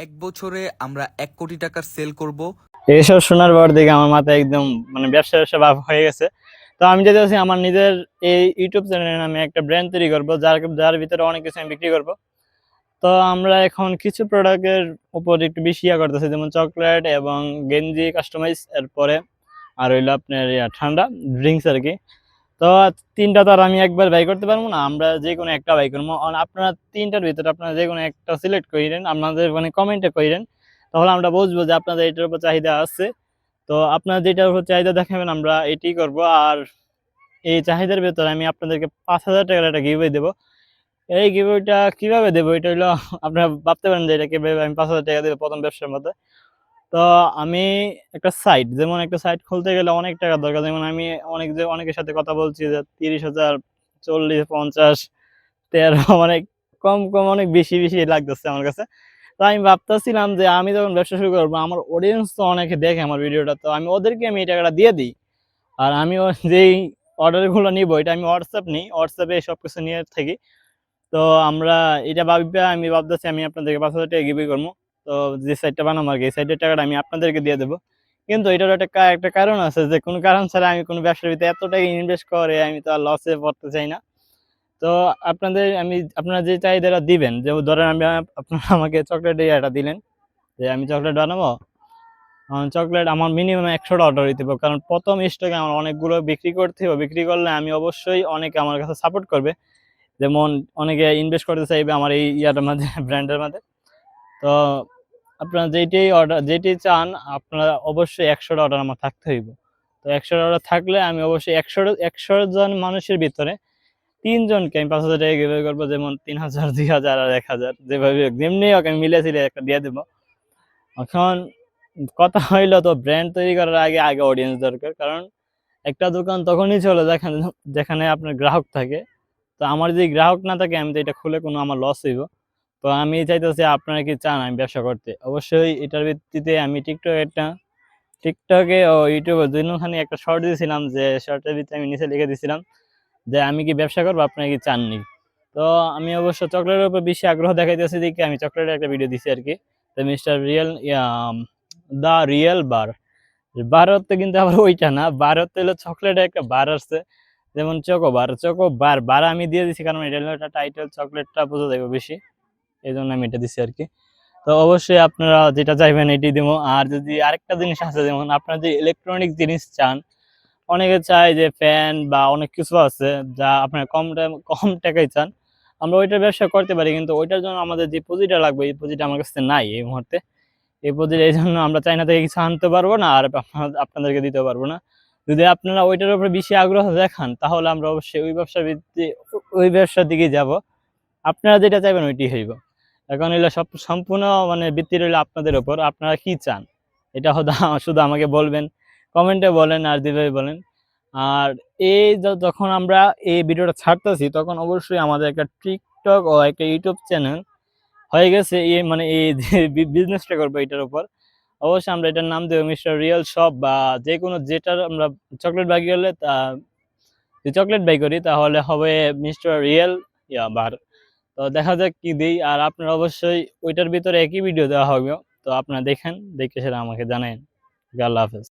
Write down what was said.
এক বছরে আমরা 1 কোটি টাকার সেল করব। এসব শোনার পর দেখে আমার মাথায় একদম ব্যবসা ব্যবসা ভাব হয়ে গেছে। তো আমি যেটা চাচ্ছি আমার নিজের এই ইউটিউব চ্যানেলের নামে একটা ব্র্যান্ড তৈরি করব, যার যার ভিতরে অনেক কিছু আমি বিক্রি করব। তো আমরা এখন কিছু প্রোডাক্টের উপর একটু বেশি ইয়া করতেছি, যেমন চকলেট এবং গেঞ্জি কাস্টমাইজ, এরপরে আর হইলো আপনার ঠান্ডা ড্রিঙ্কস আর কি। তো তিনটা তো আর আমি একবার বাই করতে পারবো না, আমরা যে কোনো একটা বাই করবো। আপনারা তিনটার ভিতরে আপনারা যে কোনো একটা সিলেক্ট করেন, আপনাদের মানে কমেন্টে করেন, তাহলে আমরা বুঝবো যে আপনাদের এটার উপর চাহিদা আছে। তো আপনারা যেটার উপর চাহিদা দেখাবেন আমরা এটাই করব। আর এই চাহিদার ভেতরে আমি আপনাদেরকে 5,000 টাকার একটা গিভওয়ে দেবো। এই গিভওয়েটা কিভাবে দেবো, এটা হলো আপনারা ভাবতে পারেন যে এটা কিভাবে আমি 5,000 টাকা দেবো প্রথম ব্যবসার মধ্যে। তো আমি একটা সাইট, যেমন একটা সাইট খুলতে গেলে অনেক টাকা দরকার। যেমন আমি অনেকের সাথে কথা বলছি যে 30,000, 40, 50, 13 মানে কম কম অনেক বেশি বেশি লাগতেছে আমার কাছে। তো আমি ভাবতেছিলাম যে আমি যখন ব্যবসা শুরু করবো, আমার অডিয়েন্স তো অনেকে দেখে আমার ভিডিওটা, তো আমি ওদেরকে আমি এই টাকাটা দিয়ে দিই। আর আমি যেই অর্ডারগুলো নিবো এটা আমি হোয়াটসঅ্যাপ নিই, হোয়াটসঅ্যাপে সবকিছু নিয়ে থাকি। তো আমরা এটা আমি ভাবতেছি আমি আপনাদেরকে 5,000 টাকা গিভওয়ে করবো। তো যে সাইটটা বানাবো আর কি, এই সাইটের টাকাটা আমি আপনাদেরকে দিয়ে দেবো। কিন্তু এটার একটা কারণ আছে, যে কোনো কারণ ছাড়া আমি কোনো ব্যবসার ভিতরে এত টাকা ইনভেস্ট করে আমি তো আর লসে পড়তে চাই না। তো আপনারা যে চাহিদাটা দিবেন, যে ধরেন আপনারা আমাকে চকলেটের ইয়েটা দিলেন যে আমি চকলেট বানাবো। চকলেট আমার মিনিমাম 100টা অর্ডার হইতে হবে, কারণ প্রথম স্টকে আমার অনেকগুলো বিক্রি করতে হবে। বিক্রি করলে আমি অবশ্যই অনেকে আমার কাছে সাপোর্ট করবে, যেমন অনেকে ইনভেস্ট করতে চাইবে আমার এই ইয়াটার মাঝে ব্র্যান্ডের মাঝে। তো আপনারা যেটাই চান, আপনারা অবশ্যই 100টা অর্ডার আমার থাকতে হইব। তো 100টা অর্ডার থাকলে আমি অবশ্যই 100 জন মানুষের ভিতরে 3 জনকে আমি 5,000 টাকা গিভওয়ে করবো। যেমন 3,000, 2,000 আর 1,000, যেভাবে যেমনি হোক আমি মিলিয়ে ঝিলিয়ে একটা দিয়ে দেবো। এখন কথা হইলো, তো ব্র্যান্ড তৈরি করার আগে আগে অডিয়েন্স দরকার। কারণ একটা দোকান তখনই চলে যেখানে যেখানে আপনার গ্রাহক থাকে। তো আমার যদি গ্রাহক না থাকে, আমি তো এটা খুলে কোনো আমার লস হইব। তো আমি চাইতেছি আপনারা কি চান আমি ব্যবসা করতে, অবশ্যই এটার ভিত্তিতে আমি টিকটকে ও ইউটিউবে দুইখানি একটা শর্ট দিয়েছিলাম, যে শর্টের ভিতরে আমি নিচে লিখে দিয়েছিলাম যে আমি কি ব্যবসা করবো, আপনারা কি চাননি। তো আমি অবশ্য চকলেটের উপর বেশি আগ্রহ দেখাইতেছি দেখে আমি চকলেটের একটা ভিডিও দিছি আর কি। তো মিস্টার রিয়েল দা রিয়েল বার। বার অর্থ কিন্তু আবার ওইটা না, বার অর্থ হলো চকলেটের একটা বার আসছে, যেমন চকো বার বার আমি দিয়ে দিছি, কারণ এটা হলো একটা টাইটেল, চকলেটটা বোঝা যাবে বেশি, এই জন্য আমি এটা দিছি আর কি। তো অবশ্যই আপনারা যেটা চাইবেন এটি দেবো। আর যদি আরেকটা জিনিস আছে, যেমন আপনারা যে ইলেকট্রনিক জিনিস চান, অনেকে চায় যে ফ্যান বা অনেক কিছু আছে যা আপনার কম টাকায় চান, আমরা ওইটার ব্যবসা করতে পারি। কিন্তু ওইটার জন্য আমাদের যে পুঁজিটা লাগবে, এই পুঁজিটা আমার কাছে নাই এই মুহূর্তে। এই পুঁজির এই জন্য আমরা চাইনা থেকে কিছু আনতে পারবো না, আর আপনাদেরকে দিতে পারবো না। যদি আপনারা ওইটার উপরে বেশি আগ্রহ দেখান, তাহলে আমরা অবশ্যই ওই ব্যবসার দিকে যাব। আপনারা যেটা চাইবেন ওইটি হইব। এখন হইলো সম্পূর্ণ মানে ভিত্তি রইলো আপনাদের উপর, আপনারা কি চান। এটা শুধু আমাকে বলবেন, কমেন্টে বলেন আর যেভাবে বলেন। আর যখন আমরা এই ভিডিওটা ছাড়তেছি, তখন অবশ্যই আমাদের একটা টিকটক ও একটা ইউটিউব চ্যানেল হয়ে গেছে। মানে এই যে বিজনেসটা করবো এটার উপর, অবশ্যই আমরা এটার নাম দেবো মিস্টার রিয়েল শপ, বা যে কোনো যেটার আমরা চকলেট বাই করলে যদি চকলেট বাই করি তাহলে হবে মিস্টার রিয়েল বার। তো দেখা যাক কি দিই। আর আপনারা অবশ্যই ওইটার ভিতরে একই ভিডিও দেওয়া হবে, তো আপনারা দেখেন, দেখে সেটা আমাকে জানেন। আল্লাহ হাফেজ।